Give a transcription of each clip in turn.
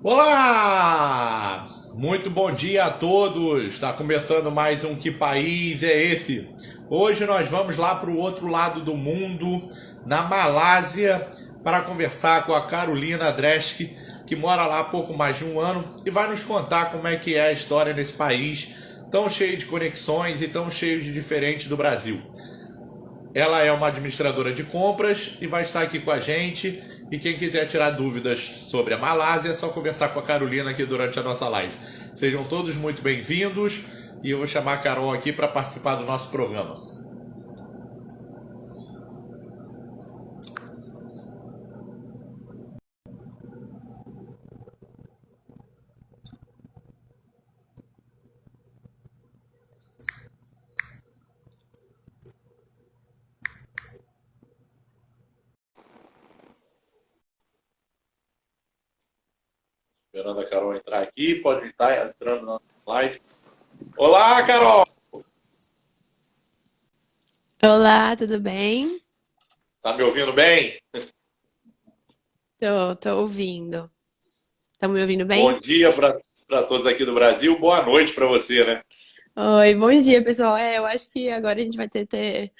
Olá! Muito bom dia a todos! Está começando mais um Que País é Esse? Hoje nós vamos lá para o outro lado do mundo, na Malásia, para conversar com a Carolina Dreschke, que mora lá há pouco mais de um ano e vai nos contar como é que é a história nesse país tão cheio de conexões e tão cheio de diferentes do Brasil. Ela é uma administradora de compras e vai estar aqui com a gente. E quem quiser tirar dúvidas sobre a Malásia, é só conversar com a Carolina aqui durante a nossa live. Sejam todos muito bem-vindos e eu vou chamar a Carol aqui para participar do nosso programa. Esperando a Carol entrar aqui, pode estar entrando na live. Olá, Carol! Olá, tudo bem? Tá me ouvindo bem? Tô ouvindo. Tá me ouvindo Bom bem? dia para todos aqui do Brasil, boa noite para você, né? Oi, bom dia, pessoal. Eu acho que agora a gente vai ter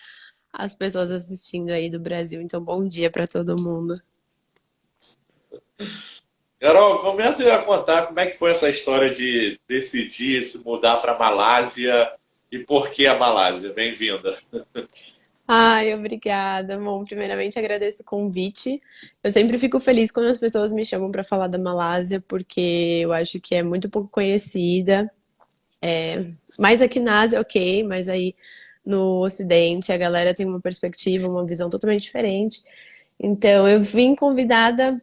as pessoas assistindo aí do Brasil, então bom dia pra todo mundo. Carol, comece a contar como é que foi essa história de decidir se mudar para Malásia e por que a Malásia. Bem-vinda. Ai, obrigada. Bom, primeiramente agradeço o convite. Eu sempre fico feliz quando as pessoas me chamam pra falar da Malásia, porque eu acho que é muito pouco conhecida. Mais aqui na Ásia, ok, mas aí no Ocidente a galera tem uma perspectiva, uma visão totalmente diferente. Então, eu vim convidada,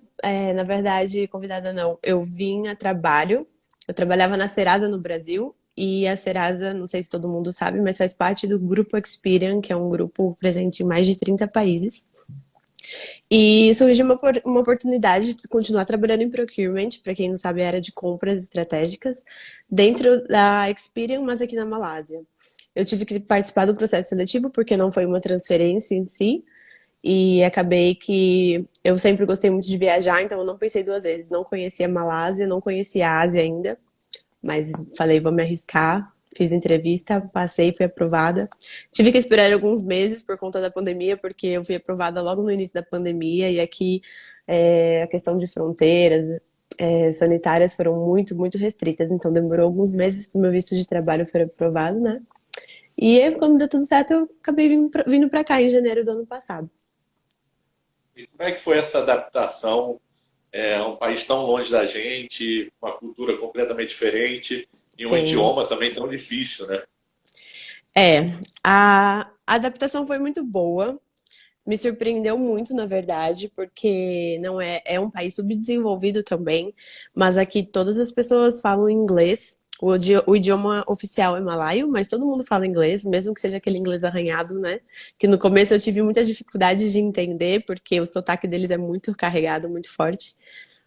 na verdade, convidada não, eu vim a trabalho. Eu trabalhava na Serasa no Brasil e a Serasa, não sei se todo mundo sabe, mas faz parte do grupo Experian, que é um grupo presente em mais de 30 países. E surgiu uma oportunidade de continuar trabalhando em procurement, para quem não sabe, é a área de compras estratégicas, dentro da Experian, mas aqui na Malásia. Eu tive que participar do processo seletivo porque não foi uma transferência em si, e acabei que eu sempre gostei muito de viajar, então eu não pensei duas vezes. Não conhecia a Malásia, não conhecia a Ásia ainda, mas falei, vou me arriscar. Fiz entrevista, passei, fui aprovada. Tive que esperar alguns meses por conta da pandemia, porque eu fui aprovada logo no início da pandemia, e aqui a questão de fronteiras sanitárias foram muito, muito restritas, então demorou alguns meses para o meu visto de trabalho ser aprovado, né? E aí, quando deu tudo certo, eu acabei vindo para cá em janeiro do ano passado. E como é que foi essa adaptação? É um país tão longe da gente, uma cultura completamente diferente e um Sim. idioma também tão difícil, né? A adaptação foi muito boa. Me surpreendeu muito, na verdade, porque não é um país subdesenvolvido também, mas aqui todas as pessoas falam inglês. O idioma oficial é malaio, mas todo mundo fala inglês, mesmo que seja aquele inglês arranhado, né? Que no começo eu tive muita dificuldade de entender, porque o sotaque deles é muito carregado, muito forte.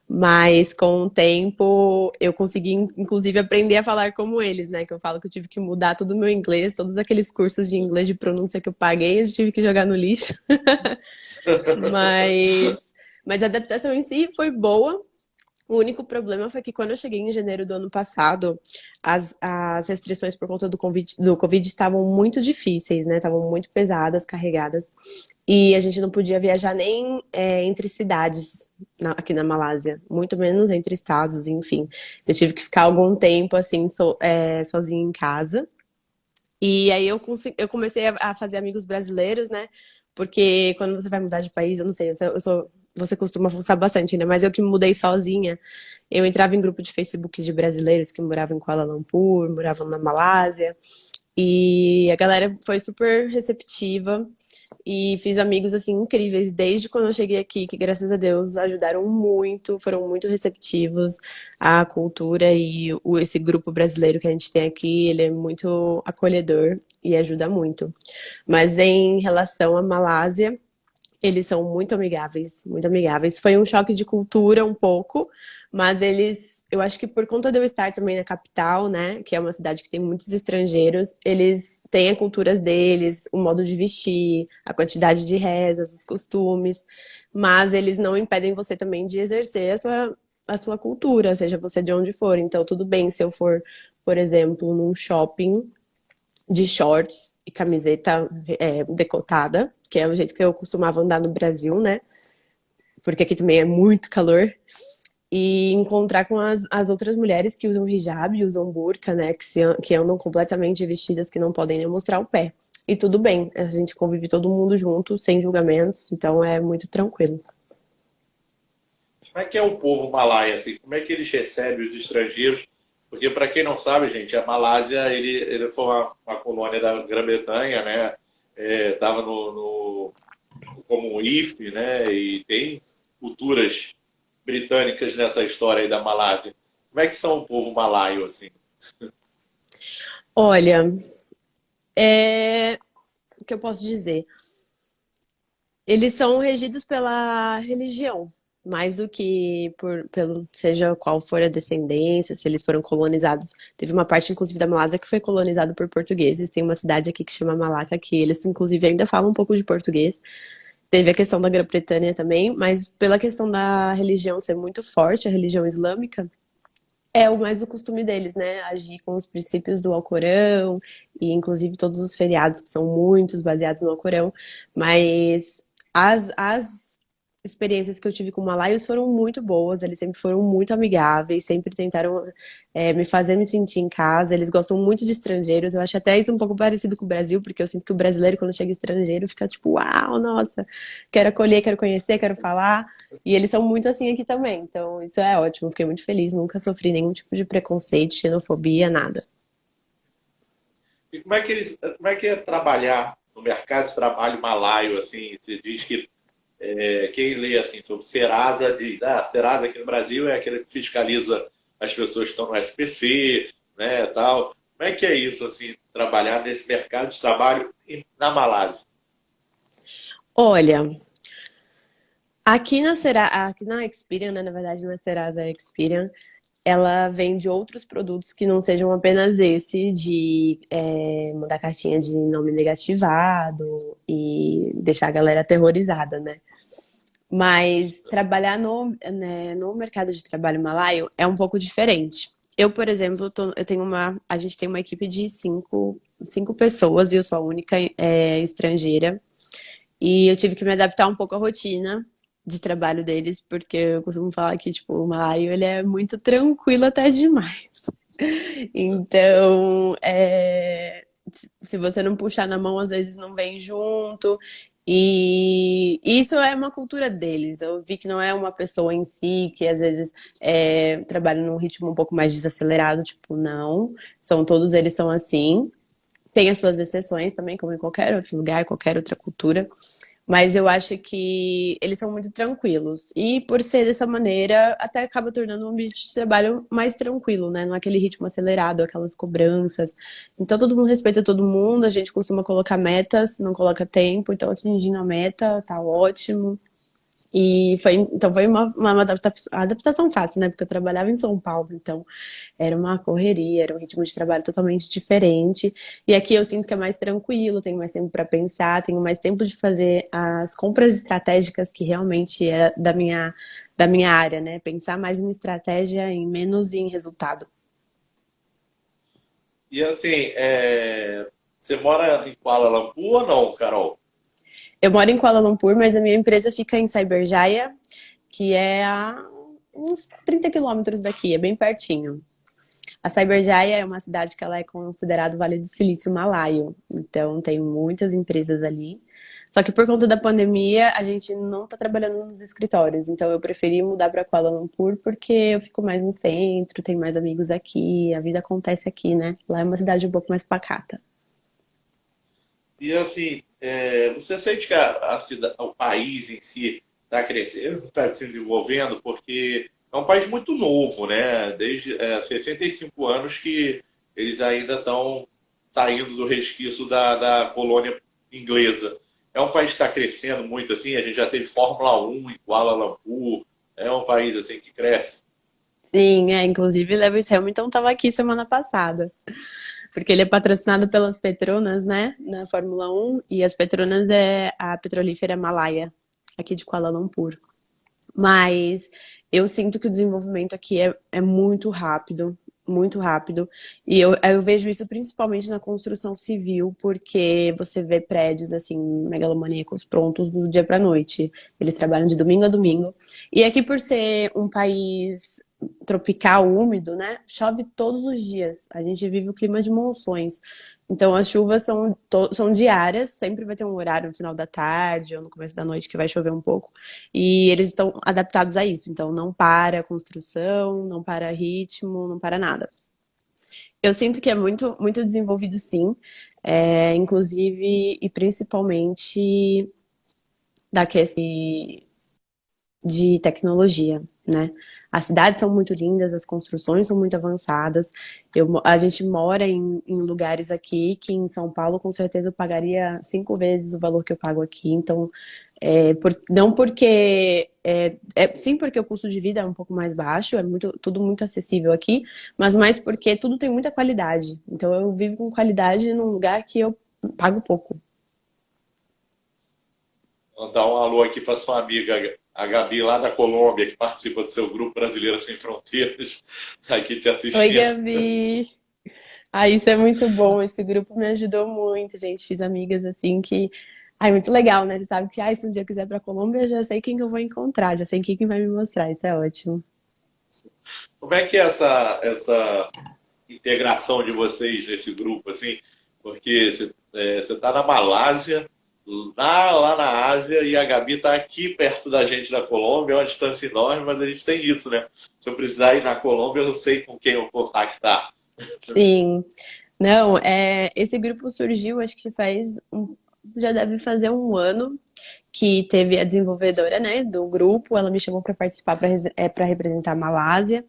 Mas com o tempo eu consegui, inclusive, aprender a falar como eles, né? Que eu falo que eu tive que mudar todo o meu inglês, todos aqueles cursos de inglês de pronúncia que eu paguei, eu tive que jogar no lixo. Mas, mas a adaptação em si foi boa. O único problema foi que quando eu cheguei em janeiro do ano passado, as restrições por conta do Covid estavam muito difíceis, né? Estavam muito pesadas, carregadas. E a gente não podia viajar nem entre cidades aqui na Malásia, muito menos entre estados, enfim. Eu tive que ficar algum tempo assim, sozinha em casa. E aí eu comecei a fazer amigos brasileiros, né? Porque quando você vai mudar de país, eu não sei, você costuma fuçar bastante, né? Mas eu que me mudei sozinha, eu entrava em grupo de Facebook de brasileiros que moravam em Kuala Lumpur, moravam na Malásia. E a galera foi super receptiva e fiz amigos assim incríveis desde quando eu cheguei aqui, que graças a Deus ajudaram muito, foram muito receptivos à cultura e esse grupo brasileiro que a gente tem aqui, ele é muito acolhedor e ajuda muito. Mas em relação à Malásia, eles são muito amigáveis, muito amigáveis. Foi um choque de cultura um pouco, mas eu acho que por conta de eu estar também na capital, né, que é uma cidade que tem muitos estrangeiros, eles têm as culturas deles, o modo de vestir, a quantidade de rezas, os costumes, mas eles não impedem você também de exercer a sua cultura, seja você de onde for. Então, tudo bem se eu for, por exemplo, num shopping de shorts e camiseta decotada, que é o jeito que eu costumava andar no Brasil, né? Porque aqui também é muito calor. E encontrar com as outras mulheres que usam hijab, usam burca, né? Que andam completamente vestidas, que não podem nem mostrar o pé. E tudo bem, a gente convive todo mundo junto, sem julgamentos, então é muito tranquilo. Como é que é o povo malaio, assim? Como é que eles recebem os estrangeiros? Porque, para quem não sabe, gente, a Malásia ele foi uma colônia da Grã-Bretanha, né? Estava como um IF, né? E tem culturas britânicas nessa história aí da Malásia. Como é que são o povo malaio, assim? Olha, o que eu posso dizer? Eles são regidos pela religião, mais do que seja qual for a descendência, se eles foram colonizados. Teve uma parte, inclusive, da Malásia que foi colonizada por portugueses. Tem uma cidade aqui que chama Malaca, que eles, inclusive, ainda falam um pouco de português. Teve a questão da Grã-Bretanha também, mas pela questão da religião ser muito forte, a religião islâmica, é o mais do costume deles, né? Agir com os princípios do Alcorão, e inclusive todos os feriados, que são muitos baseados no Alcorão. Mas as experiências que eu tive com malaios foram muito boas, eles sempre foram muito amigáveis, sempre tentaram me fazer me sentir em casa. Eles gostam muito de estrangeiros. Eu acho até isso um pouco parecido com o Brasil, porque eu sinto que o brasileiro, quando chega estrangeiro, fica tipo, uau, nossa, quero acolher, quero conhecer, quero falar. E eles são muito assim aqui também. Então, isso é ótimo. Fiquei muito feliz. Nunca sofri nenhum tipo de preconceito, xenofobia, nada. E como é que é trabalhar no mercado de trabalho malaio, assim? Você diz que quem lê assim sobre Serasa diz, Serasa aqui no Brasil é aquele que fiscaliza as pessoas que estão no SPC, né, tal. Como é que é isso, assim, trabalhar nesse mercado de trabalho na Malásia? Olha, aqui na Experian, né, na verdade, na Serasa Experian, ela vende outros produtos que não sejam apenas esse de mandar cartinha de nome negativado e deixar a galera aterrorizada, né? Mas trabalhar no mercado de trabalho malaio é um pouco diferente. Eu, por exemplo, a gente tem uma equipe de cinco pessoas e eu sou a única estrangeira. E eu tive que me adaptar um pouco à rotina de trabalho deles, porque eu costumo falar que, tipo, o malaio, ele é muito tranquilo até demais. Então, se você não puxar na mão, às vezes não vem junto. E isso é uma cultura deles. Eu vi que não é uma pessoa em si que às vezes trabalha num ritmo um pouco mais desacelerado, tipo, não. Todos eles são assim. Tem as suas exceções também, como em qualquer outro lugar, qualquer outra cultura. Mas eu acho que eles são muito tranquilos. E por ser dessa maneira, até acaba tornando o ambiente de trabalho mais tranquilo, né? Não é aquele ritmo acelerado, aquelas cobranças. Então todo mundo respeita todo mundo, a gente costuma colocar metas, não coloca tempo, então atingindo a meta, tá ótimo. Então foi uma adaptação fácil, né? Porque eu trabalhava em São Paulo, então era uma correria, era um ritmo de trabalho totalmente diferente. E aqui eu sinto que é mais tranquilo, tenho mais tempo para pensar, tenho mais tempo de fazer as compras estratégicas, que realmente é da minha área, né? Pensar mais em estratégia e menos em resultado. E assim, você mora em Kuala Lumpur ou não, Carol? Eu moro em Kuala Lumpur, mas a minha empresa fica em Cyberjaya, que é a uns 30 quilômetros daqui, é bem pertinho. A Cyberjaya é uma cidade que ela é considerada o Vale do Silício Malaio. Então, tem muitas empresas ali. Só que por conta da pandemia, a gente não está trabalhando nos escritórios. Então, eu preferi mudar para Kuala Lumpur porque eu fico mais no centro, tenho mais amigos aqui, a vida acontece aqui, né? Lá é uma cidade um pouco mais pacata. E assim, você sente que o país em si está crescendo, está se desenvolvendo, porque é um país muito novo, né? Desde 65 anos que eles ainda estão saindo do resquício da colônia inglesa. É um país que está crescendo muito assim, a gente já teve Fórmula 1 em Kuala Lumpur, é um país assim que cresce. Sim, inclusive Lewis Hamilton estava aqui semana passada. Porque ele é patrocinado pelas Petronas, né? Na Fórmula 1. E as Petronas é a petrolífera Malaia, aqui de Kuala Lumpur. Mas Eu sinto que o desenvolvimento aqui é muito rápido, muito rápido. E eu vejo isso principalmente na construção civil, porque você vê prédios assim, megalomaníacos prontos do dia para noite. Eles trabalham de domingo a domingo. E aqui, por ser um país tropical, úmido, né? Chove todos os dias. A gente vive o clima de monções. Então, as chuvas são diárias, sempre vai ter um horário no final da tarde ou no começo da noite que vai chover um pouco. E eles estão adaptados a isso. Então, não para a construção, não para ritmo, não para nada. Eu sinto que é muito, muito desenvolvido, sim. Inclusive e principalmente da questão de tecnologia, né? As cidades são muito lindas, as construções são muito avançadas. A gente mora em lugares aqui que em São Paulo, com certeza, eu pagaria 5 vezes o valor que eu pago aqui. Então, não porque. Sim, porque o custo de vida é um pouco mais baixo, tudo muito acessível aqui, mas mais porque tudo tem muita qualidade. Então, eu vivo com qualidade num lugar que eu pago pouco. Vou dar um alô aqui para sua amiga, a Gabi, lá da Colômbia, que participa do seu grupo Brasileiro Sem Fronteiras, tá aqui te Oi, assistindo. Gabi! Ah, isso é muito bom. Esse grupo me ajudou muito, gente. Fiz amigas assim que. Ai, muito legal, né? Você sabe que, se um dia eu quiser ir pra Colômbia, eu já sei quem que eu vou encontrar, já sei quem que vai me mostrar. Isso é ótimo. Como é que é essa integração de vocês nesse grupo, assim? Porque você tá na Malásia, lá na Ásia, e a Gabi tá aqui perto da gente na Colômbia, é uma distância enorme, mas a gente tem isso, né? Se eu precisar ir na Colômbia, eu sei com quem eu contactar. Sim. Não, esse grupo surgiu, acho que já deve fazer um ano que teve a desenvolvedora, né, do grupo. Ela me chamou para participar para representar a Malásia.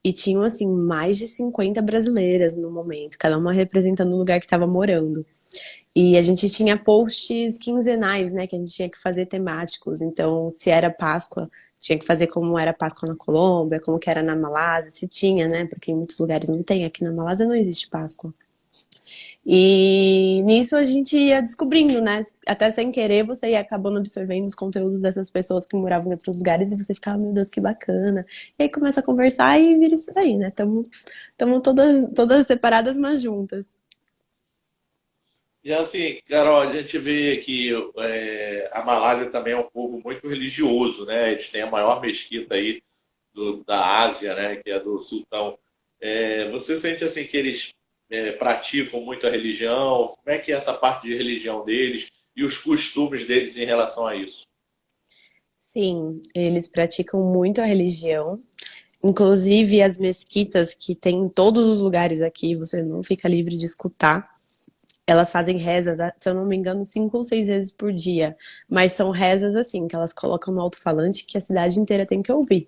E tinham, assim, mais de 50 brasileiras no momento, cada uma representando o lugar que estava morando. E a gente tinha posts quinzenais, né, que a gente tinha que fazer temáticos. Então, se era Páscoa, tinha que fazer como era Páscoa na Colômbia, como que era na Malásia, se tinha, né, porque em muitos lugares não tem. Aqui na Malásia não existe Páscoa. E nisso a gente ia descobrindo, né? Até sem querer, você ia acabando absorvendo os conteúdos dessas pessoas que moravam em outros lugares e você ficava, meu Deus, que bacana. E aí começa a conversar e vira isso daí, né? Estamos todas separadas, mas juntas. E assim, Carol, a gente vê que a Malásia também é um povo muito religioso, né? Eles têm a maior mesquita aí da Ásia, né? Que é a do Sultão. Você sente assim que eles praticam muito a religião? Como é que é essa parte de religião deles e os costumes deles em relação a isso? Sim, eles praticam muito a religião. Inclusive as mesquitas que tem em todos os lugares aqui, você não fica livre de escutar. Elas fazem rezas, se eu não me engano, 5 ou 6 vezes por dia. Mas são rezas assim, que elas colocam no alto-falante que a cidade inteira tem que ouvir.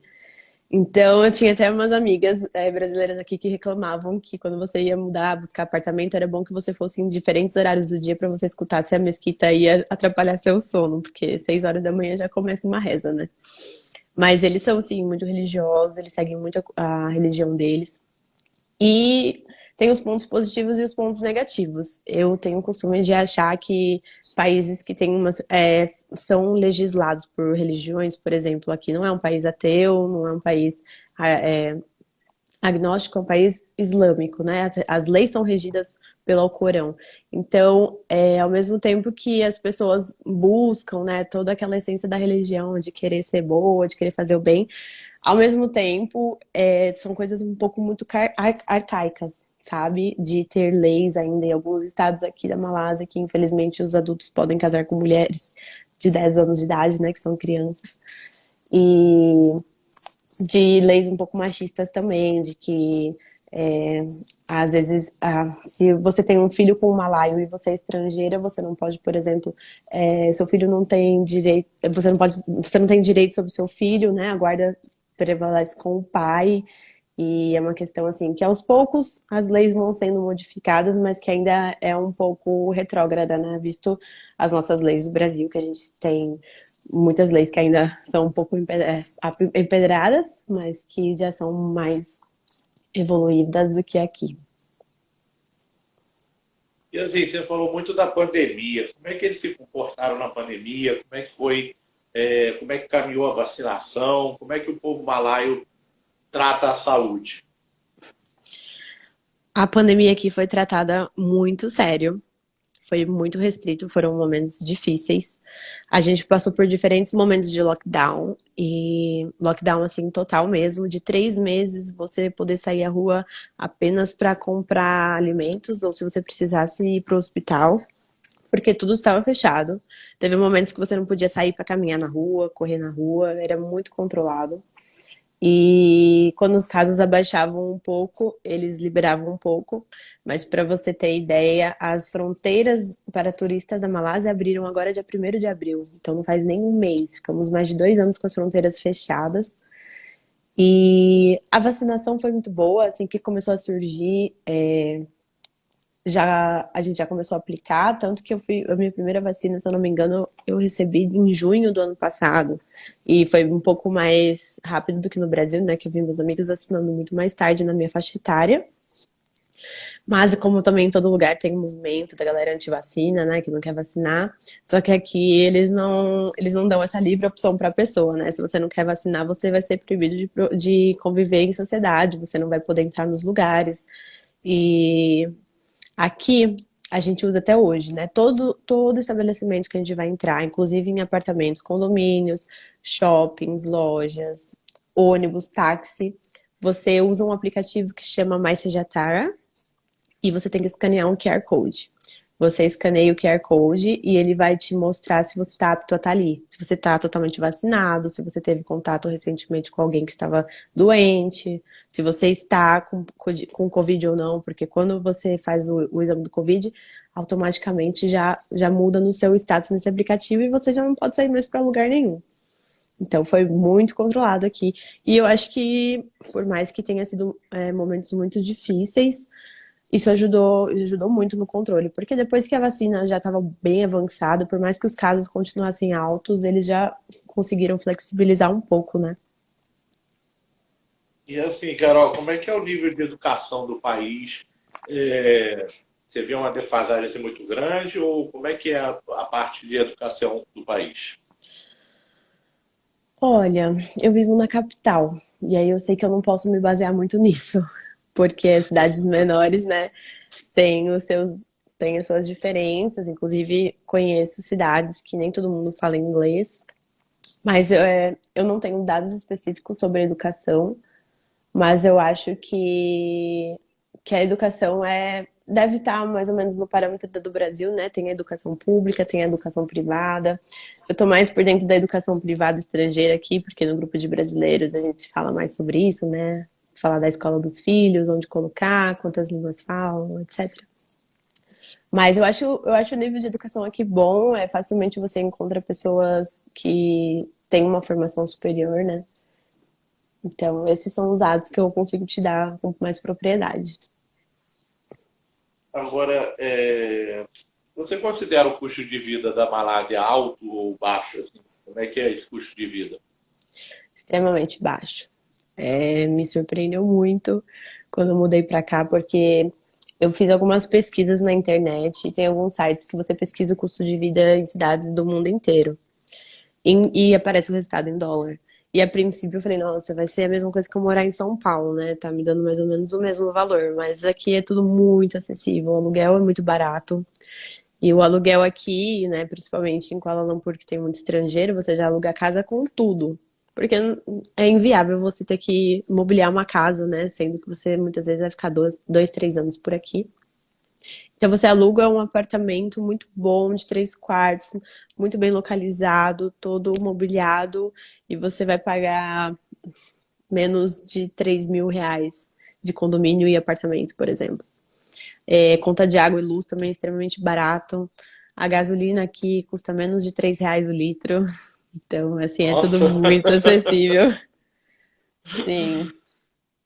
Então, eu tinha até umas amigas brasileiras aqui que reclamavam que quando você ia mudar, buscar apartamento, era bom que você fosse em diferentes horários do dia para você escutar se a mesquita ia atrapalhar seu sono, porque 6 horas da manhã já começa uma reza, né? Mas eles são, sim, muito religiosos, eles seguem muito a religião deles. E tem os pontos positivos e os pontos negativos. Eu tenho o costume de achar que países que têm são legislados por religiões, por exemplo, aqui não é um país ateu, não é um país é, agnóstico, é um país islâmico, né? As leis são regidas pelo Alcorão. Então, ao mesmo tempo que as pessoas buscam, né, toda aquela essência da religião, de querer ser boa, de querer fazer o bem, ao mesmo tempo, são coisas um pouco muito arcaicas, sabe? De ter leis ainda em alguns estados aqui da Malásia que, infelizmente, os adultos podem casar com mulheres de 10 anos de idade, né? Que são crianças. E de leis um pouco machistas também, de que às vezes, se você tem um filho com um malaio e você é estrangeira, você não pode, por exemplo, seu filho não tem direito, você não tem direito sobre o seu filho, né? A guarda prevalece com o pai. E é uma questão assim que aos poucos as leis vão sendo modificadas, mas que ainda é um pouco retrógrada, né? Visto as nossas leis do Brasil, que a gente tem muitas leis que ainda são um pouco empedradas, mas que já são mais evoluídas do que aqui. E assim, você falou muito da pandemia. Como é que eles se comportaram na pandemia? Como é que foi? Como é que caminhou a vacinação? Como é que o povo malaio trata a saúde? A pandemia aqui foi tratada muito sério, foi muito restrito, foram momentos difíceis. A gente passou por diferentes momentos de lockdown e lockdown assim total mesmo, de 3 meses você poder sair à rua apenas para comprar alimentos ou se você precisasse ir para o hospital, porque tudo estava fechado. Teve momentos que você não podia sair para caminhar na rua, correr na rua, era muito controlado. E quando os casos abaixavam um pouco, eles liberavam um pouco. Mas para você ter ideia, as fronteiras para turistas da Malásia abriram agora dia 1º de abril. Então não faz nem um mês. Ficamos mais de 2 anos com as fronteiras fechadas. E a vacinação foi muito boa, assim que começou a surgir, já a gente já começou a aplicar, tanto que a minha primeira vacina, se eu não me engano, eu recebi em junho do ano passado. E foi um pouco mais rápido do que no Brasil, né? Que eu vi meus amigos vacinando muito mais tarde na minha faixa etária. Mas como também em todo lugar tem um movimento da galera anti-vacina, né, que não quer vacinar, só que aqui eles não dão essa livre opção para a pessoa, né? Se você não quer vacinar, você vai ser proibido de conviver em sociedade, você não vai poder entrar nos lugares. E aqui a gente usa até hoje, né? Todo estabelecimento que a gente vai entrar, inclusive em apartamentos, condomínios, shoppings, lojas, ônibus, táxi, você usa um aplicativo que chama Mais Sejatara e você tem que escanear um QR Code. Você escaneia o QR Code e ele vai te mostrar se você está apto a estar ali. Se você está totalmente vacinado, se você teve contato recentemente com alguém que estava doente, se você está com Covid ou não, porque quando você faz o exame do Covid, automaticamente já muda no seu status nesse aplicativo e você já não pode sair mais para lugar nenhum. Então foi muito controlado aqui. E eu acho que, por mais que tenha sido momentos muito difíceis, isso ajudou muito no controle, porque depois que a vacina já estava bem avançada, por mais que os casos continuassem altos, eles já conseguiram flexibilizar um pouco, né? E assim, Carol, como é que é o nível de educação do país? É, Você vê uma defasagem assim, muito grande ou como é que é a parte de educação do país? Olha, eu vivo na capital, e aí eu sei que eu não posso me basear muito nisso, porque as cidades menores, né, têm têm as suas diferenças, inclusive conheço cidades que nem todo mundo fala inglês, mas eu não tenho dados específicos sobre a educação. Mas eu acho que a educação deve estar mais ou menos no parâmetro da do Brasil, né? Tem a educação pública, tem a educação privada. Eu tô mais por dentro da educação privada estrangeira aqui, porque no grupo de brasileiros a gente fala mais sobre isso, né? Falar da escola dos filhos, onde colocar, quantas línguas falam, etc. Mas eu acho o nível de educação aqui bom, facilmente você encontra pessoas que têm uma formação superior, né? Então, esses são os dados que eu consigo te dar com mais propriedade. Agora, você considera o custo de vida da Malásia alto ou baixo? Assim? Como é que é esse custo de vida? Extremamente baixo. Me surpreendeu muito quando eu mudei para cá, porque eu fiz algumas pesquisas na internet e tem alguns sites que você pesquisa o custo de vida em cidades do mundo inteiro. E aparece o resultado em dólar. E a princípio eu falei, nossa, vai ser a mesma coisa que eu morar em São Paulo, né? Tá me dando mais ou menos o mesmo valor. Mas aqui é tudo muito acessível. O aluguel é muito barato. E o aluguel aqui, né, principalmente em Kuala Lumpur, que tem muito estrangeiro, você já aluga a casa com tudo. Porque é inviável você ter que mobiliar uma casa, né? Sendo que você muitas vezes vai ficar 2, 3 anos por aqui. Então você aluga um apartamento muito bom, de 3 quartos, muito bem localizado, todo mobiliado, e você vai pagar menos de R$ 3.000 de condomínio e apartamento, por exemplo. Conta de água e luz também é extremamente barato. A gasolina aqui custa menos de R$ 3 o litro. Então, assim, é tudo Nossa! muito acessível. Sim,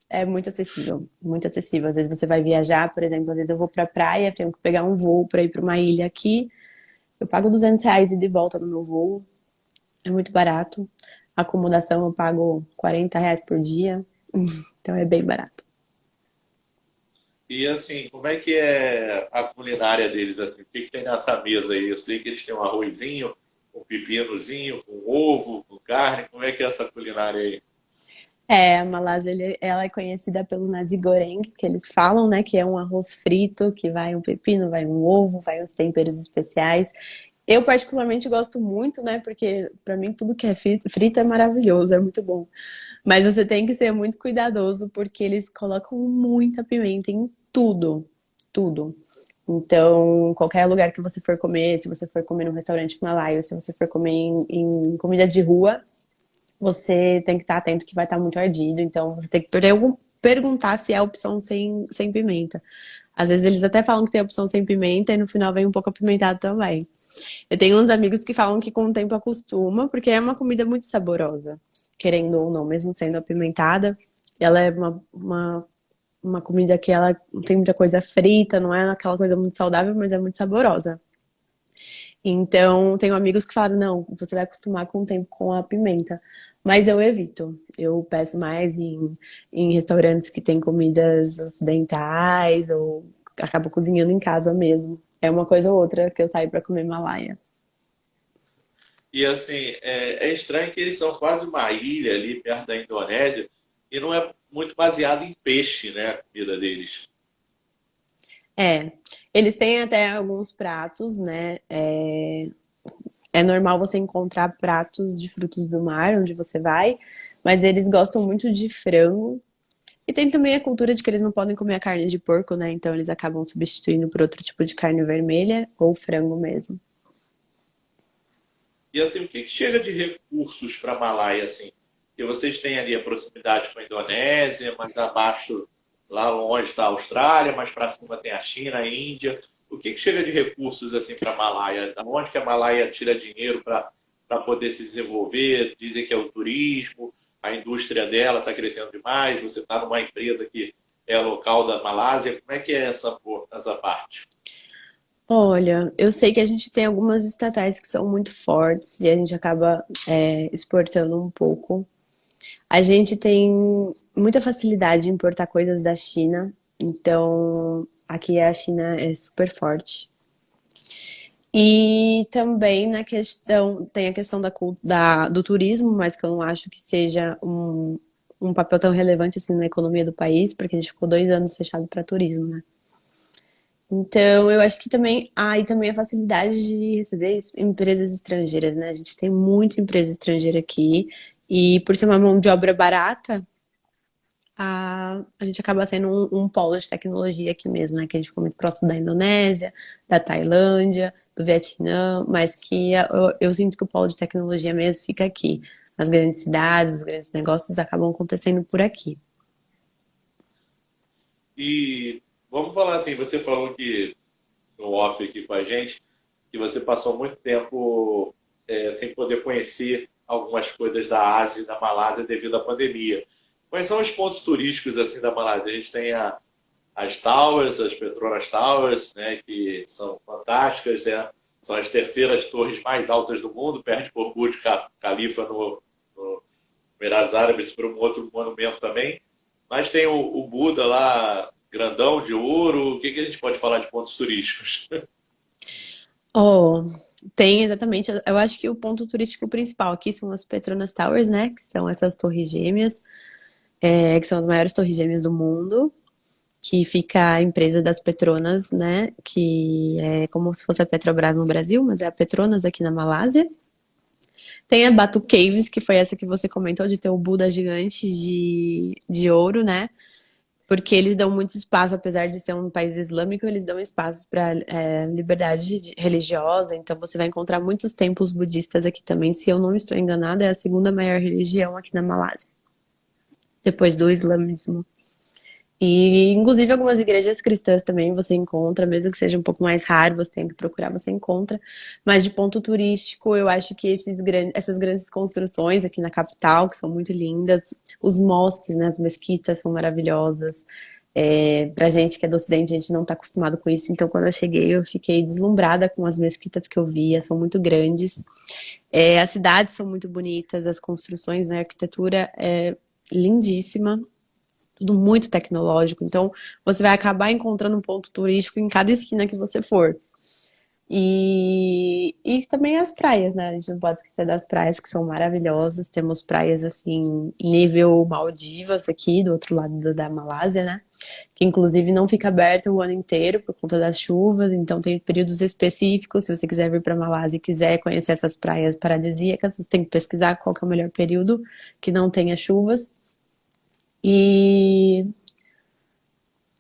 é muito acessível, muito acessível. Às vezes você vai viajar, por exemplo, às vezes eu vou pra praia, tenho que pegar um voo para ir para uma ilha aqui. Eu pago R$ 200 e de volta no meu voo. É muito barato. A acomodação eu pago R$ 40 por dia. Então é bem barato. E assim, como é que é a culinária deles assim? O que que tem nessa mesa aí? Eu sei que eles têm um arrozinho, com pepinozinho, com ovo, com carne? Como é que é essa culinária aí? É, a Malásia, ela é conhecida pelo nasi goreng, que eles falam, né, que é um arroz frito, que vai um pepino, vai um ovo, vai os temperos especiais. Eu particularmente gosto muito, né, porque pra mim tudo que é frito é maravilhoso, é muito bom. Mas você tem que ser muito cuidadoso, porque eles colocam muita pimenta em tudo, tudo. Então, qualquer lugar que você for comer, se você for comer num restaurante malaio, se você for comer em comida de rua, você tem que estar atento que vai estar muito ardido. Então, você tem que perguntar se é a opção sem pimenta. Às vezes eles até falam que tem a opção sem pimenta e no final vem um pouco apimentado também. Eu tenho uns amigos que falam que com o tempo acostuma, porque é uma comida muito saborosa, querendo ou não, mesmo sendo apimentada. Ela é uma comida que ela não tem muita coisa frita, não é aquela coisa muito saudável, mas é muito saborosa. Então, tenho amigos que falam, não, você vai acostumar com o tempo com a pimenta. Mas eu evito. Eu peço mais em restaurantes que tem comidas ocidentais ou acabo cozinhando em casa mesmo. É uma coisa ou outra que eu saio para comer Malaya. E assim, é estranho que eles são quase uma ilha ali perto da Indonésia e não é muito baseado em peixe, né, a comida deles. É, eles têm até alguns pratos, né? É normal você encontrar pratos de frutos do mar onde você vai, mas eles gostam muito de frango. E tem também a cultura de que eles não podem comer a carne de porco, né? Então eles acabam substituindo por outro tipo de carne vermelha ou frango mesmo. E assim, o que que chega de recursos para Malaya, assim? E vocês têm ali a proximidade com a Indonésia, mais abaixo, lá longe está a Austrália, mais para cima tem a China, a Índia. O que que chega de recursos assim para Malaya? Onde que a Malaya tira dinheiro para poder se desenvolver? Dizem que é o turismo, a indústria dela está crescendo demais. Você está numa empresa que é local da Malásia. Como é que é essa parte? Olha, eu sei que a gente tem algumas estatais que são muito fortes e a gente acaba exportando um pouco. A gente tem muita facilidade em importar coisas da China, então aqui a China é super forte. E também na questão, tem a questão do turismo, mas que eu não acho que seja um papel tão relevante assim na economia do país, porque a gente ficou 2 anos fechado para turismo, né? Então, eu acho que também há e também a facilidade de receber empresas estrangeiras, né? A gente tem muita empresa estrangeira aqui e por ser uma mão de obra barata, a gente acaba sendo um polo de tecnologia aqui mesmo, né? Que a gente ficou muito próximo da Indonésia, da Tailândia, do Vietnã, mas que eu sinto que o polo de tecnologia mesmo fica aqui. As grandes cidades, os grandes negócios acabam acontecendo por aqui. E vamos falar assim, você falou que no off aqui com a gente, que você passou muito tempo sem poder conhecer algumas coisas da Ásia e da Malásia devido à pandemia. Quais são os pontos turísticos assim da Malásia? A gente tem as Towers, as Petronas Towers, né, que são fantásticas, né? São as terceiras torres mais altas do mundo, perde por Burj Khalifa no Emirados Árabes por um outro monumento também. Mas tem o Buda lá, grandão de ouro. O que que a gente pode falar de pontos turísticos? Oh, tem exatamente. Eu acho que o ponto turístico principal aqui são as Petronas Towers, né? Que são essas torres gêmeas, que são as maiores torres gêmeas do mundo. Que fica a empresa das Petronas, né? Que é como se fosse a Petrobras no Brasil, mas é a Petronas aqui na Malásia. Tem a Batu Caves, que foi essa que você comentou, de ter o Buda gigante de ouro, né? Porque eles dão muito espaço, apesar de ser um país islâmico, eles dão espaço para liberdade religiosa. Então você vai encontrar muitos templos budistas aqui também. Se eu não estou enganada, é a segunda maior religião aqui na Malásia, depois do islamismo. E, inclusive, algumas igrejas cristãs também você encontra, mesmo que seja um pouco mais raro, você tem que procurar, você encontra. Mas de ponto turístico, eu acho que essas grandes construções aqui na capital, que são muito lindas, os mosques, né, as mesquitas são maravilhosas. Pra gente que é do Ocidente, a gente não tá acostumado com isso. Então, quando eu cheguei, eu fiquei deslumbrada com as mesquitas que eu via, são muito grandes. As cidades são muito bonitas, as construções, né, a arquitetura é lindíssima, tudo muito tecnológico. Então, você vai acabar encontrando um ponto turístico em cada esquina que você for. E também as praias, né? A gente não pode esquecer das praias que são maravilhosas. Temos praias assim, nível Maldivas aqui, do outro lado da Malásia, né? Que inclusive não fica aberta o ano inteiro por conta das chuvas, então tem períodos específicos. Se você quiser vir para Malásia e quiser conhecer essas praias paradisíacas, você tem que pesquisar qual que é o melhor período que não tenha chuvas. E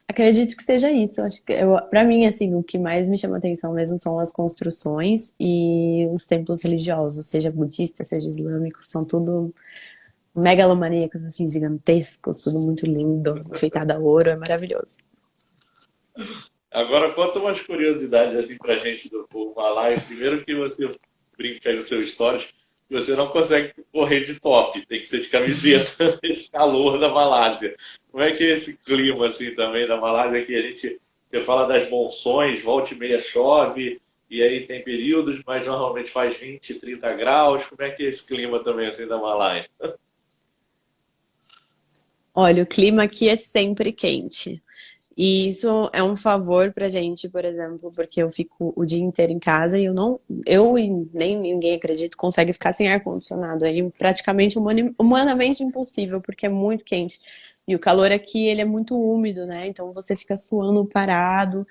acredito que seja isso. Acho que para mim, assim, o que mais me chama atenção mesmo são as construções e os templos religiosos, seja budistas, seja islâmicos, são tudo megalomaníacos, assim, gigantescos, tudo muito lindo, enfeitado a ouro, é maravilhoso. Agora conta umas curiosidades assim pra gente do povo malaio. Primeiro que você brinca aí nos seus stories que você não consegue correr de top, tem que ser de camiseta nesse calor da Malásia. Como é que é esse clima assim também da Malásia que a gente você fala das monções, volta e meia chove e aí tem períodos, mas normalmente faz 20, 30 graus. Como é que é esse clima também assim da Malásia? Olha, o clima aqui é sempre quente. E isso é um favor pra gente, por exemplo, porque eu fico o dia inteiro em casa e eu e nem ninguém acredito consegue ficar sem ar-condicionado. É praticamente humanamente impossível, porque é muito quente. E o calor aqui, ele é muito úmido, né? Então você fica suando parado.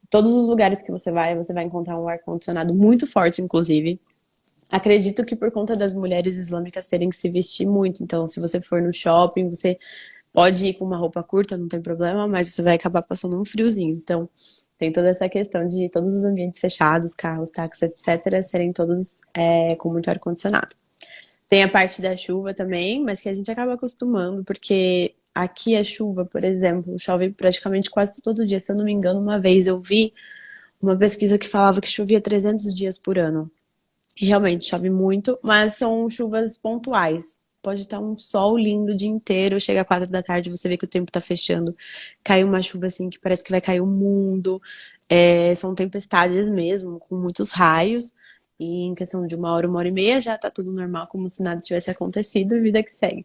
Todos os lugares que você vai encontrar um ar-condicionado muito forte, inclusive. Acredito que por conta das mulheres islâmicas terem que se vestir muito. Então, se você for no shopping, você pode ir com uma roupa curta, não tem problema, mas você vai acabar passando um friozinho. Então, tem toda essa questão de todos os ambientes fechados, carros, táxis, etc., serem todos com muito ar-condicionado. Tem a parte da chuva também, mas que a gente acaba acostumando, porque aqui a chuva, por exemplo, chove praticamente quase todo dia. Se eu não me engano, uma vez eu vi uma pesquisa que falava que chovia 300 dias por ano. E realmente chove muito, mas são chuvas pontuais. Pode estar um sol lindo o dia inteiro, chega 4 da tarde, você vê que o tempo tá fechando, cai uma chuva assim que parece que vai cair o mundo. São tempestades mesmo, com muitos raios. E em questão de uma hora e meia, já tá tudo normal, como se nada tivesse acontecido, e vida que segue.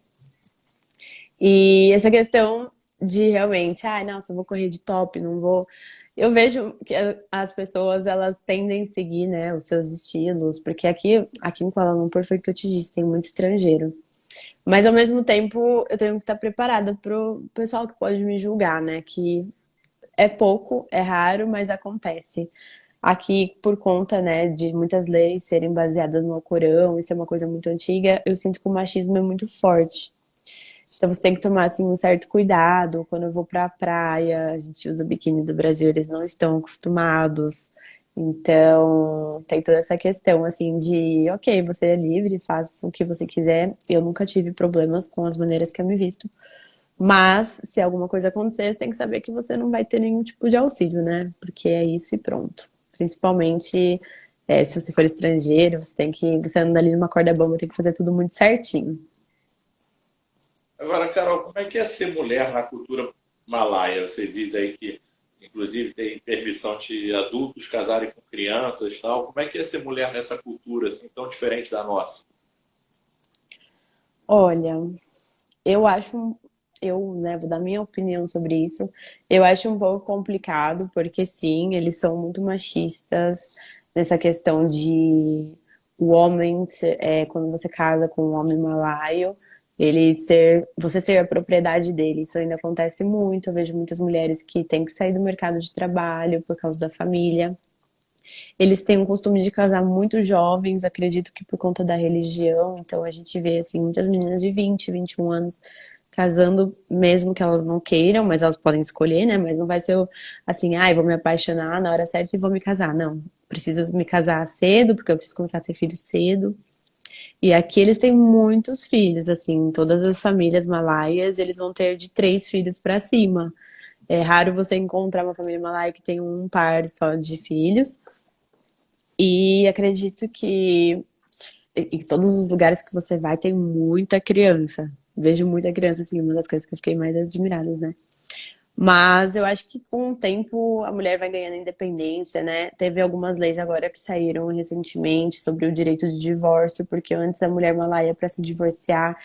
E essa questão de realmente, ai, nossa, eu vou correr de top, não vou. Eu vejo que as pessoas elas tendem a seguir, né, os seus estilos, porque aqui em Kuala Lumpur foi o que eu te disse, tem muito estrangeiro. Mas ao mesmo tempo eu tenho que estar preparada pro pessoal que pode me julgar, né, que é pouco, é raro, mas acontece. Aqui, por conta, né, de muitas leis serem baseadas no Alcorão, isso é uma coisa muito antiga, eu sinto que o machismo é muito forte. Então você tem que tomar assim um certo cuidado quando eu vou pra praia, a gente usa o biquíni do Brasil, eles não estão acostumados. Então, tem toda essa questão assim de, ok, você é livre, faça o que você quiser. Eu nunca tive problemas com as maneiras que eu me visto, mas se alguma coisa acontecer, tem que saber que você não vai ter nenhum tipo de auxílio, né? Porque é isso e pronto. Principalmente se você for estrangeiro, você anda ali numa corda bamba, tem que fazer tudo muito certinho. Agora, Carol, como é que é ser mulher na cultura malaia? Você diz aí que, inclusive, tem permissão de adultos casarem com crianças e tal. Como é que é ser mulher nessa cultura assim tão diferente da nossa? Olha, eu acho, eu, né, vou dar minha opinião sobre isso. Eu acho um pouco complicado, porque sim, eles são muito machistas nessa questão de o homem, quando você casa com um homem malaio, você ser a propriedade dele. Isso ainda acontece muito. Eu vejo muitas mulheres que têm que sair do mercado de trabalho por causa da família. Eles têm um costume de casar muito jovens, acredito que por conta da religião. Então a gente vê assim muitas meninas de 20, 21 anos casando, mesmo que elas não queiram, mas elas podem escolher, né? Mas não vai ser assim, ai, vou me apaixonar na hora certa e vou me casar. Não, preciso me casar cedo, porque eu preciso começar a ter filhos cedo. E aqui eles têm muitos filhos, assim, todas as famílias malaias, eles vão ter de 3 filhos para cima. É raro você encontrar uma família malaia que tem um par só de filhos. E acredito que em todos os lugares que você vai tem muita criança. Vejo muita criança, assim, uma das coisas que eu fiquei mais admirada, né? Mas eu acho que com o tempo a mulher vai ganhando independência, né? Teve algumas leis agora que saíram recentemente sobre o direito de divórcio, porque antes a mulher malaia para se divorciar,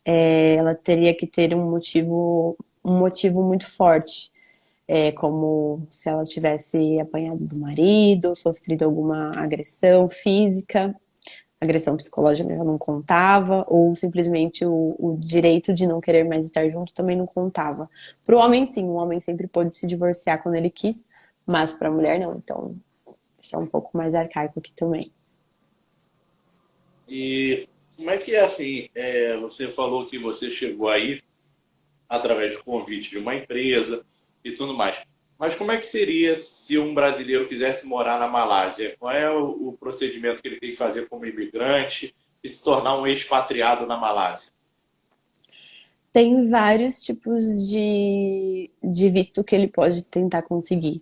ela teria que ter um motivo muito forte. como se ela tivesse apanhado do marido, sofrido alguma agressão física, agressão psicológica ela não contava, ou simplesmente o direito de não querer mais estar junto também não contava. Para o homem, sim, o homem sempre pôde se divorciar quando ele quis, mas para a mulher não. Então, isso é um pouco mais arcaico aqui também. E como é que é assim? Você falou que você chegou aí através do convite de uma empresa e tudo mais. Mas como é que seria se um brasileiro quisesse morar na Malásia? Qual é o procedimento que ele tem que fazer como imigrante e se tornar um expatriado na Malásia? Tem vários tipos de visto que ele pode tentar conseguir.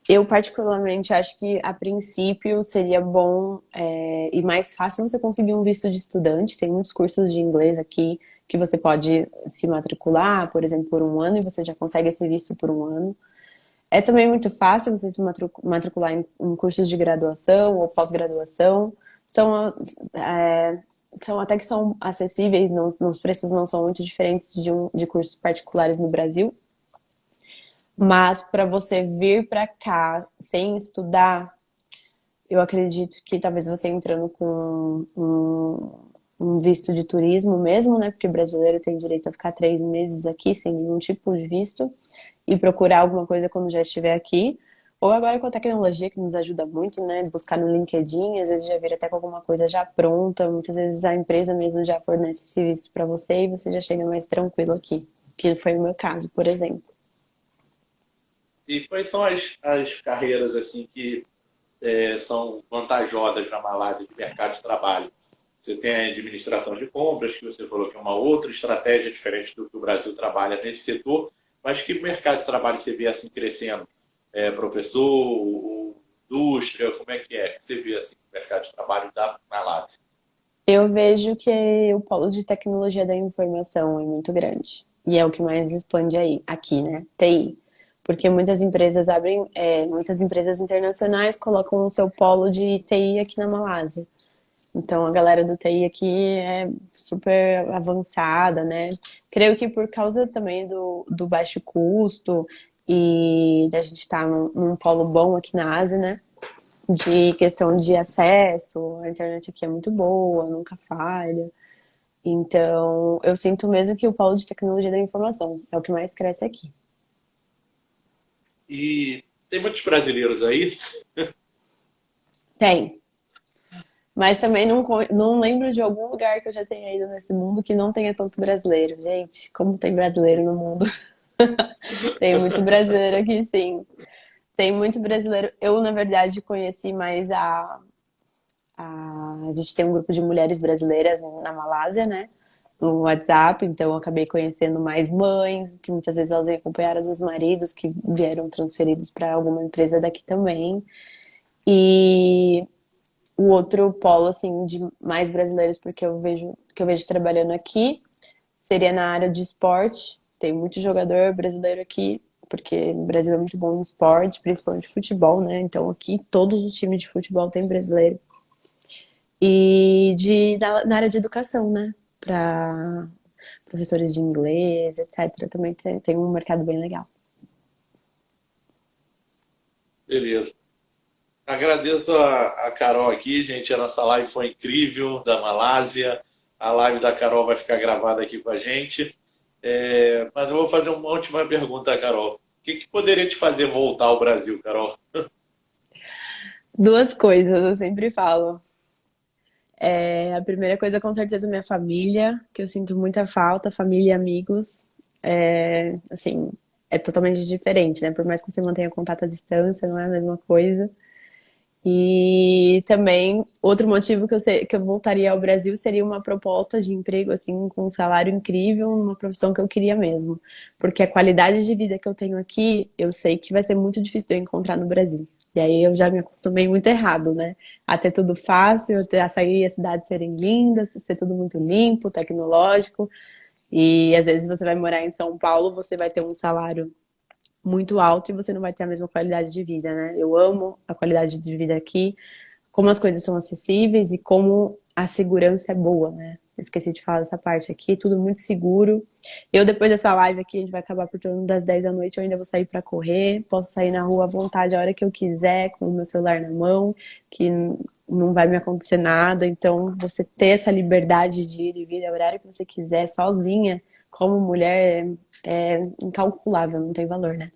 Eu, particularmente, acho que a princípio seria bom e mais fácil você conseguir um visto de estudante. Tem muitos cursos de inglês aqui que você pode se matricular, por exemplo, por um ano, e você já consegue esse visto por um ano. É também muito fácil você se matricular em cursos de graduação ou pós-graduação. São, é, são até que são acessíveis, não, os preços não são muito diferentes de cursos particulares no Brasil. Mas para você vir para cá sem estudar, eu acredito que talvez você entrando com um visto de turismo mesmo, né? Porque brasileiro tem direito a ficar 3 meses aqui sem nenhum tipo de visto e procurar alguma coisa quando já estiver aqui. Ou agora com a tecnologia que nos ajuda muito, né? Buscar no LinkedIn, às vezes já vira até com alguma coisa já pronta. Muitas vezes a empresa mesmo já fornece esse visto para você e você já chega mais tranquilo aqui. Que foi o meu caso, por exemplo. E quais são as carreiras assim que são vantajosas na Malásia de mercado de trabalho? Você tem a administração de compras, que você falou que é uma outra estratégia diferente do que o Brasil trabalha nesse setor, mas que mercado de trabalho você vê assim crescendo? Professor, indústria, como é que você vê assim, o mercado de trabalho da Malásia? Eu vejo que o polo de tecnologia da informação é muito grande. E é o que mais expande aí, aqui, né? TI. Porque muitas empresas abrem, muitas empresas internacionais colocam o seu polo de TI aqui na Malásia. Então a galera do TI aqui é super avançada, né? Creio que por causa também do baixo custo e da gente estar num polo bom aqui na Ásia, né? De questão de acesso, a internet aqui é muito boa, nunca falha. Então, eu sinto mesmo que o polo de tecnologia da informação é o que mais cresce aqui. E tem muitos brasileiros aí. Tem. Mas também não lembro de algum lugar que eu já tenha ido nesse mundo que não tenha tanto brasileiro. Gente, como tem brasileiro no mundo. Tem muito brasileiro aqui, sim. Tem muito brasileiro. Eu, na verdade, conheci mais a gente tem um grupo de mulheres brasileiras na Malásia, né? No WhatsApp, então eu acabei conhecendo mais mães, que muitas vezes elas acompanharam os maridos que vieram transferidos para alguma empresa daqui também. E o outro polo, assim, de mais brasileiros, porque que eu vejo trabalhando aqui, seria na área de esporte. Tem muito jogador brasileiro aqui, porque o Brasil é muito bom no esporte, principalmente futebol, né? Então aqui todos os times de futebol têm brasileiro. E na área de educação, né? Para professores de inglês, etc. Também tem um mercado bem legal. Beleza. Agradeço a Carol aqui, gente. A nossa live foi incrível, da Malásia. A live da Carol vai ficar gravada aqui com a gente. Mas eu vou fazer uma última pergunta, Carol. O que poderia te fazer voltar ao Brasil, Carol? Duas coisas, eu sempre falo. A primeira coisa, com certeza, minha família, que eu sinto muita falta, família e amigos. Assim, é totalmente diferente, né? Por mais que você mantenha contato à distância, não é a mesma coisa. E também, outro motivo que eu voltaria ao Brasil seria uma proposta de emprego, assim, com um salário incrível, numa profissão que eu queria mesmo. Porque a qualidade de vida que eu tenho aqui, eu sei que vai ser muito difícil de eu encontrar no Brasil. E aí eu já me acostumei muito errado, né? A ter tudo fácil, a sair e as cidades serem lindas, ser tudo muito limpo, tecnológico. E às vezes você vai morar em São Paulo, você vai ter um salário muito alto e você não vai ter a mesma qualidade de vida, né? Eu amo a qualidade de vida aqui, como as coisas são acessíveis e como a segurança é boa, né? Eu esqueci de falar dessa parte aqui, tudo muito seguro. Eu, depois dessa live aqui, a gente vai acabar por torno das 10 da noite, eu ainda vou sair para correr, posso sair na rua à vontade a hora que eu quiser, com o meu celular na mão, que não vai me acontecer nada. Então, você ter essa liberdade de ir e vir ao horário que você quiser, sozinha, como mulher, é incalculável, não tem valor, né?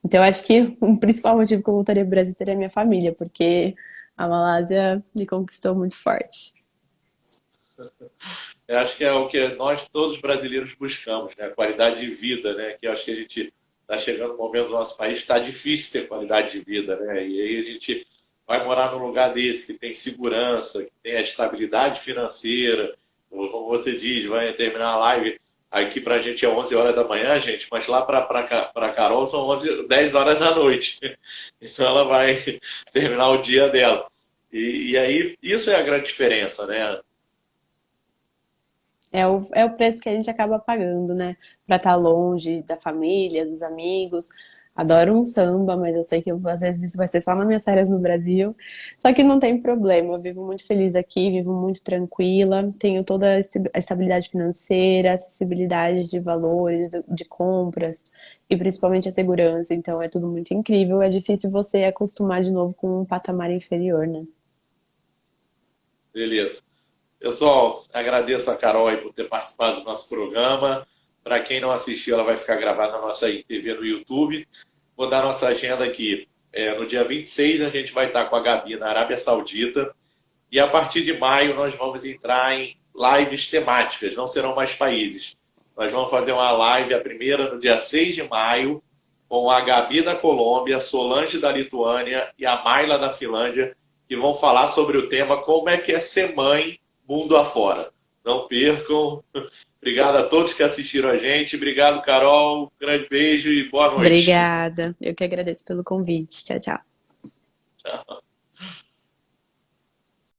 Então, eu acho que o principal motivo que eu voltaria pro Brasil seria a minha família, porque a Malásia me conquistou muito forte. Eu acho que é o que nós todos brasileiros buscamos, né? A qualidade de vida, né? Que eu acho que a gente está chegando no momento do nosso país, está difícil ter qualidade de vida, né? E aí a gente vai morar num lugar desse que tem segurança, que tem a estabilidade financeira, como você diz, vai terminar a live. Aqui pra gente é 11 horas da manhã, gente, mas lá pra Carol são 10 horas da noite. Então ela vai terminar o dia dela. E aí, isso é a grande diferença, né? É o preço que a gente acaba pagando, né? Pra estar longe da família, dos amigos. Adoro um samba, mas eu sei que às vezes isso vai ser só nas minhas férias no Brasil. Só que não tem problema, eu vivo muito feliz aqui, vivo muito tranquila, tenho toda a estabilidade financeira, acessibilidade de valores, de compras e principalmente a segurança. Então é tudo muito incrível. É difícil você acostumar de novo com um patamar inferior, né? Beleza. Pessoal, agradeço a Carol aí por ter participado do nosso programa. Para quem não assistiu, ela vai ficar gravada na nossa TV no YouTube. Vou dar nossa agenda aqui. No dia 26 a gente vai estar com a Gabi na Arábia Saudita. E a partir de maio nós vamos entrar em lives temáticas, não serão mais países. Nós vamos fazer uma live, a primeira no dia 6 de maio, com a Gabi da Colômbia, Solange da Lituânia e a Maila da Finlândia, que vão falar sobre o tema como é que é ser mãe mundo afora. Não percam. Obrigado a todos que assistiram a gente. Obrigado, Carol. Grande beijo e boa noite. Obrigada. Eu que agradeço pelo convite. Tchau, tchau. Tchau.